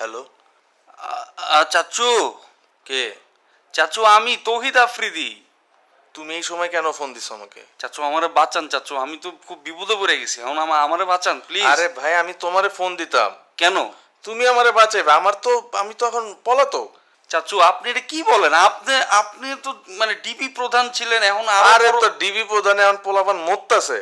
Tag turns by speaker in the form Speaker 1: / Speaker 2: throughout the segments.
Speaker 1: Hello.
Speaker 2: চাচু,
Speaker 1: কে?
Speaker 2: চাচু আমি তৌহিদ আফ্রিদি।
Speaker 1: তুমি এই সময় কেন ফোন দিছো আমাকে?
Speaker 2: চাচু আমারে বাঁচান চাচু, আমি তো খুব বিপদে পড়ে গেছি, এখন আমারে বাঁচান প্লিজ।
Speaker 1: আরে ভাই, আমি তোমারে ফোন দিতাম,
Speaker 2: কেন?
Speaker 1: তুমি আমারে বাঁচাইবে? আমি তো এখন পলাতক।
Speaker 2: চাচু আপনি এটা কি বলেন? আপনি আপনি তো মানে ডিবি প্রধান ছিলেন, এখন আরো
Speaker 1: আরে
Speaker 2: বড়-
Speaker 1: তো ডিবি প্রধানে এখন পোলাপান মরতাছে,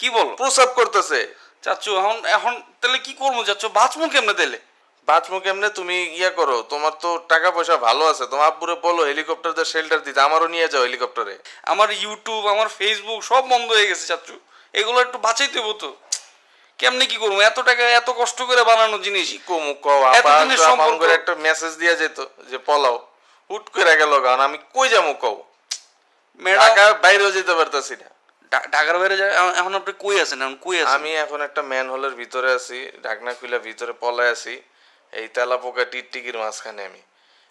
Speaker 2: কি বলো
Speaker 1: প্রসাব করতেছে।
Speaker 2: চাচু? এখন এখন তাহলে কি করবো চাচু? বাঁচবো কেমনে তাহলে?
Speaker 1: বাঁচমু কেমনে? তুমি ইয়া করো, তোমার তো টাকা পয়সা ভালো আছে, তোমার আব্বুরে বলো হেলিকপ্টার দিয়ে শেল্টার দিতে, আমারও নিয়ে যাও হেলিকপ্টারে।
Speaker 2: আমার ইউটিউব, আমার ফেসবুক সব বন্ধ হয়ে গেছে চাচু, এগুলো একটু বাঁচাইতে হবো তো। কেমনে কি করবো? এত টাকা এত কষ্ট করে বানানো জিনিস।
Speaker 1: কি কমু কও? আপা
Speaker 2: এতদিনের
Speaker 1: তো আপাম
Speaker 2: সম্পর্ক।
Speaker 1: করে একটা মেসেজ দিয়া যেত যে পলাও, হুট করে গেল গান, আমি কই যাবো কও?
Speaker 2: ম্যাডাম,
Speaker 1: ঢাকা বাইরেও যেতে পারতাছি না।
Speaker 2: ঢাকার বাইরে যায়, এখন আপনি কই আছেন? এখন কই আছেন?
Speaker 1: আমি এখন একটা ম্যান হোলের ভিতরে আছি, ঢাকনা খুলে ভিতরে পলায় আছি, এই তেলাপোকা টিকটিকির মাঝখানে আমি।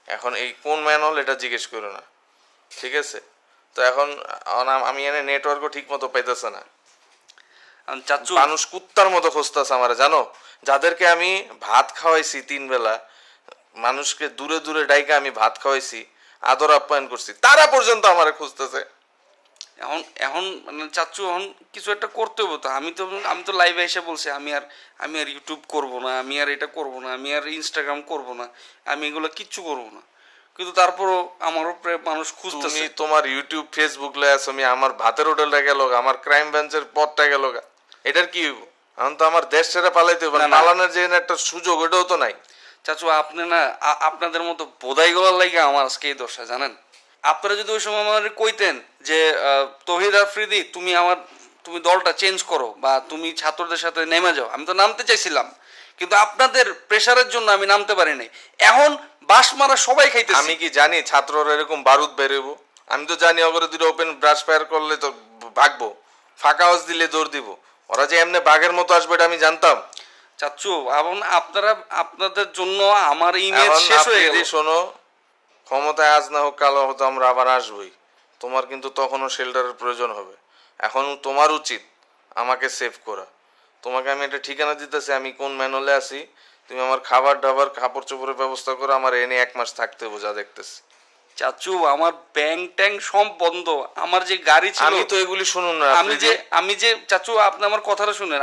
Speaker 1: এখন এই কোন ম্যান হোল এটা জিজ্ঞেস করো না, ঠিক আছে? তো এখন আমি এনে নেটওয়ার্কও ঠিক মতো পাইতেছে না।
Speaker 2: চাচু
Speaker 1: মানুষ কুত্তার মতো খুঁজতেছে আমার, জানো? যাদেরকে আমি ভাত খাওয়াইছি 3 বেলা, মানুষকে দূরে দূরে ডাইকা আমি ভাত খাওয়াইছি, আদর আপ্যায়ন করছি, তারা পর্যন্ত আমারে খুঁজতেছে।
Speaker 2: এখন এখন মানে চাচু এখন কিছু একটা করতে হবে তো। আমি তো লাইভে এসে বলছি আমি আর ইউটিউব করব না, আমি আর এটা করব না, আমি আর ইনস্টাগ্রাম করব না, আমি এগুলো কিচ্ছু করব না। কিন্তু তারপরও আমার উপরে মানুষ
Speaker 1: তুমি
Speaker 2: খুঁজতেছে।
Speaker 1: তোমার ইউটিউব ফেসবুক লয়ে আছো, আমি আমার ভাতের হোটেলটা গেল, আমার ক্রাইম ব্রাঞ্চের পথটা গেল, এটার কি হইব? এখন তো আমার দেশ ছেড়ে পালাইতে হবে,
Speaker 2: না, না।
Speaker 1: পালানোর যে একটা সুযোগ ওটাও তো নাই।
Speaker 2: চাচু আপনি না আপনাদের মতো বোধাইগুলোর লাগে আমার আজকে এই দশা, জানেন? আপনারা যদি ওই সময় আমার কইতেন যে তৌহিদ আফ্রিদি তুমি দলটা চেঞ্জ করো বা তুমি ছাত্রদের সাথে নেমে যাও, আমি তো নামতে চাইছিলাম, কিন্তু আপনাদের প্রেশারের জন্য আমি নামতে পারি নাই। এখন বাস মারা সবাই খাইতেছে।
Speaker 1: আমি কি জানি ছাত্ররা এরকম বারুদ বেরোবো? আমি তো জানি ওগুলো দুটো ওপেন ব্রাশ ফায়ার করলে তো ভাগবো, ফাঁকা হাউস দিলে দৌড় দিব। ওরা যে এমনি বাঘের মতো আসবে এটা আমি জানতাম।
Speaker 2: চাচ্চু এখন আপনাদের জন্য আমার ইমেজ
Speaker 1: এখন
Speaker 2: শেষ হয়ে
Speaker 1: আফ্রিদি
Speaker 2: গেল।
Speaker 1: শোনো, ক্ষমতায় আজ না হোক কাল হয়তো আমরা আবার আসবই, তোমার কিন্তু তখনও শেল্টারের প্রয়োজন হবে। এখন তোমার উচিত আমাকে সেভ করা। তোমাকে আমি একটা ঠিকানা দিতেছি, আমি কোন ম্যানহোলে আছি, তুমি আমার খাবার দাবার কাপড় চোপড়ের ব্যবস্থা করো, আমার এনে 1 মাস থাকতে হবে যা দেখতেছি।
Speaker 2: চাচু আমার ব্যাংক ট্যাঙ্ক সব বন্ধ, আমার যে গাড়ি ছিল।
Speaker 1: আমি তো এগুলি শুনুন না
Speaker 2: আমি যে চাচু আপনি আমার কথাটা শুনেন,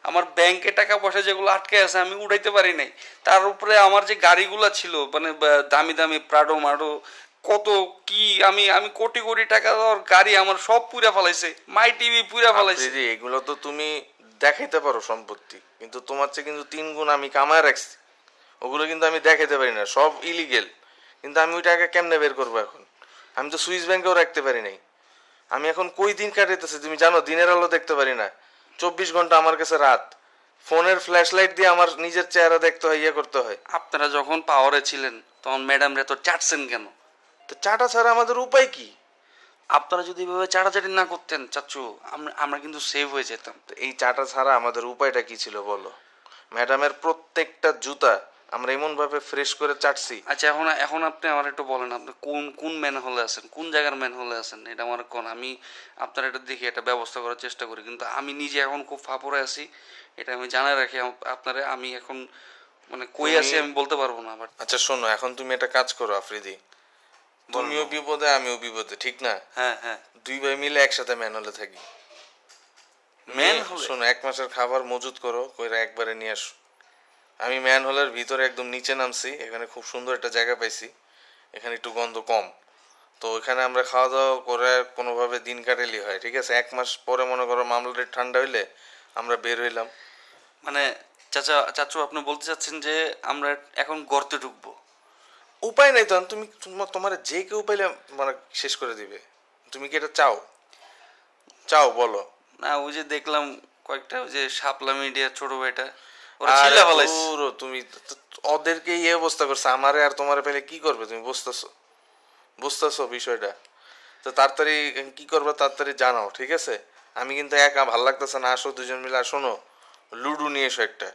Speaker 2: আমার ব্যাংকে টাকা পয়সা যেগুলো আটকে আছে আমি উঠাইতে পারি নাই। তার উপরে আমার যে গাড়িগুলো ছিল মানে দামি দামি প্রাডো মাডো কত কি, আমি আমি কোটি কোটি টাকা দেওয়ার গাড়ি আমার সব পুরা ফেলাইছে, মাই টিভি পুরা ফেলাইছে।
Speaker 1: আফ্রিদি, এগুলো তো তুমি দেখাইতে পারো সম্পত্তি, কিন্তু তোমার চেয়ে কিন্তু 3 গুণ আমি কামায় রাখছি। ওগুলো কিন্তু আমি দেখাইতে পারি না, সব ইলিগেল। কিন্তু আমি ওই টাকা কেমনে বের করবো এখন? আমি তো সুইস ব্যাংকেও রাখতে পারি নাই। আমি এখন কই দিন কাটাইতেছি তুমি জানো? দিনের আলো দেখতে পারি না, 24 ঘন্টা আমার কাছে রাত। ফোনের ফ্ল্যাশ লাইট দিয়ে আমার নিজের চেহারা দেখতে হয়, ইয়ে করতে হয়।
Speaker 2: আপনারা যখন পাওয়ারে ছিলেন তখন ম্যাডাম রে তো চাটছেন কেন?
Speaker 1: তো চাটা ছাড়া আমাদের উপায় কি?
Speaker 2: আপনারা যদি এভাবে চাটাচাটি না করতেন চাচু, আমরা কিন্তু সেভ হয়ে যেতাম।
Speaker 1: তো এই চাটা ছাড়া আমাদের উপায়টা কি ছিল বলো? ম্যাডামের প্রত্যেকটা জুতা আমরা এমন ভাবে ফ্রেশ করে চাটছি।
Speaker 2: আচ্ছা এখন এখন আপনি আমার একটু বলেন, আপনি কোন কোন ম্যান হলে আছেন, কোন জায়গার ম্যান হলে আছেন, এটা আমার কোন, আমি আপনার এটা দেখি একটা ব্যবস্থা করার চেষ্টা করি। কিন্তু আমি নিজে এখন খুব ফাপড়ে আছি, এটা আমি জানাই রাখি আপনারে। আমি এখন মানে কই আছি আমি বলতে পারবো না। বাট
Speaker 1: আচ্ছা শোনো, এখন তুমি একটা কাজ করো আফ্রিদি, তুমিও বিপদে আমিও বিপদে, ঠিক না?
Speaker 2: হ্যাঁ হ্যাঁ,
Speaker 1: 2 ভাই মিলে একসাথে ম্যান হলে থাকি।
Speaker 2: ম্যান হলে
Speaker 1: শোনো, 1 মাসের খাবার মজুত করো, কইরা একবারে নিয়ে আসো। আমি ম্যান হোলের ভিতরে একদম নিচে নামছি, এখানে খুব সুন্দর একটা জায়গা পাইছি, এখানে একটু গন্ধ কম। তো এখানে আমরা খাওয়া দাওয়া করে কোনোভাবে দিন কাটাইলে হয়, ঠিক আছে? 1 মাস পরে মনে করো মামলাটা ঠান্ডা হইলে আমরা বের হইলাম।
Speaker 2: মানে চাচু আপনি বলতে চাচ্ছেন যে আমরা এখন গর্তে ঢুকবো?
Speaker 1: উপায় নাই, তখন তুমি তোমার যে কেউ পাইলে মানে শেষ করে দিবে। তুমি কি এটা চাও? চাও বলো।
Speaker 2: না, ওই যে দেখলাম কয়েকটা ওই যে শাপলা মিডিয়া ছোট ভাইটা ওরা
Speaker 1: আরে
Speaker 2: ছিলা ফেলাইছে।
Speaker 1: দূর, তুমি ওদেরকে এই অবস্থা করছে, আমারে আর তোমারে পেলে কি করবে? তুমি বুঝতেছো? বুঝতেছো বিষয়টা? তো তাড়াতাড়ি কি করবে তাড়াতাড়ি জানাও, ঠিক আছে? আমি কিন্তু একা ভাল লাগতেছে না, আসো দুজন মিলে। আর শোনো, লুডো নিয়ে এসো, একটা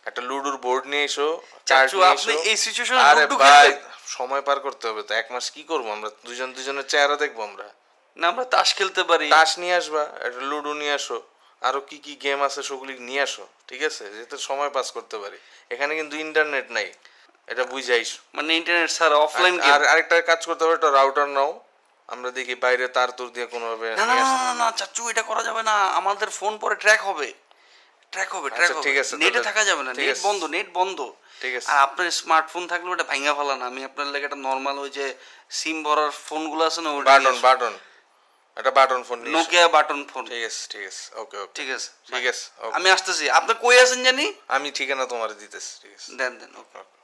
Speaker 1: একটা লুডোর বোর্ড নিয়ে এসো, কার্ড
Speaker 2: চাচু
Speaker 1: নিয়ে
Speaker 2: আপনি
Speaker 1: এসো।
Speaker 2: এই সিচুয়েশনে
Speaker 1: আরে
Speaker 2: লুডো
Speaker 1: ভাই,
Speaker 2: খেলবেন?
Speaker 1: সময় পার করতে হবে তো। 1 মাস কি করবো আমরা? দুজনের চেহারা দেখবো আমরা?
Speaker 2: না আমরা তাস খেলতে পারি।
Speaker 1: তাস নিয়ে আসবা, একটা লুডো নিয়ে আসো, আরো কি কি গেম আছে সেগুলি নিয়ে আসো, ঠিক আছে? যাতে সময় পাস করতে পারি। এখানে কিন্তু ইন্টারনেট নাই। এটা বুঝাইস।
Speaker 2: মানে ইন্টারনেট ছাড়া অফলাইন গেম।
Speaker 1: আর আরেকটা কাজ করতে হবে, একটা রাউটার নাও, আমরা দেখি বাইরে তার তুর দিয়ে কোনোভাবে
Speaker 2: না না
Speaker 1: নিয়ে
Speaker 2: না
Speaker 1: আসা।
Speaker 2: না না চাচ্চু, এটা করা যাবে না, আমাদের ফোন পরে ট্র্যাক হবে, ট্র্যাক হবে, ট্র্যাক
Speaker 1: আচ্ছা,
Speaker 2: হবে।
Speaker 1: ঠিক আছে,
Speaker 2: নেটে
Speaker 1: তাহলে
Speaker 2: থাকা যাবে না,
Speaker 1: ঠিক
Speaker 2: নেট
Speaker 1: আছে।
Speaker 2: বন্ধ, নেট বন্ধ।
Speaker 1: ঠিক আছে।
Speaker 2: আর আপনার স্মার্টফোন থাকলে ওটা ভাঙা ফেলা না, আমি আপনার লাগে একটা নর্মাল ওই যে সিম ভরার ফোনগুলো আছে না, ওটা
Speaker 1: বাটন একটা বাটন ফোন নিয়ে এসো।
Speaker 2: Nokia button phone.
Speaker 1: ঠিক আছে, ঠিক আছে, ওকে ওকে,
Speaker 2: ঠিক আছে,
Speaker 1: ঠিক আছে, okay.
Speaker 2: আমি আসতেছি। আপনি কই আছেন জানি?
Speaker 1: আমি ঠিকানা তোমার দিতেছি, ঠিক আছে।
Speaker 2: দেন দেন, ওকে।
Speaker 1: Okay.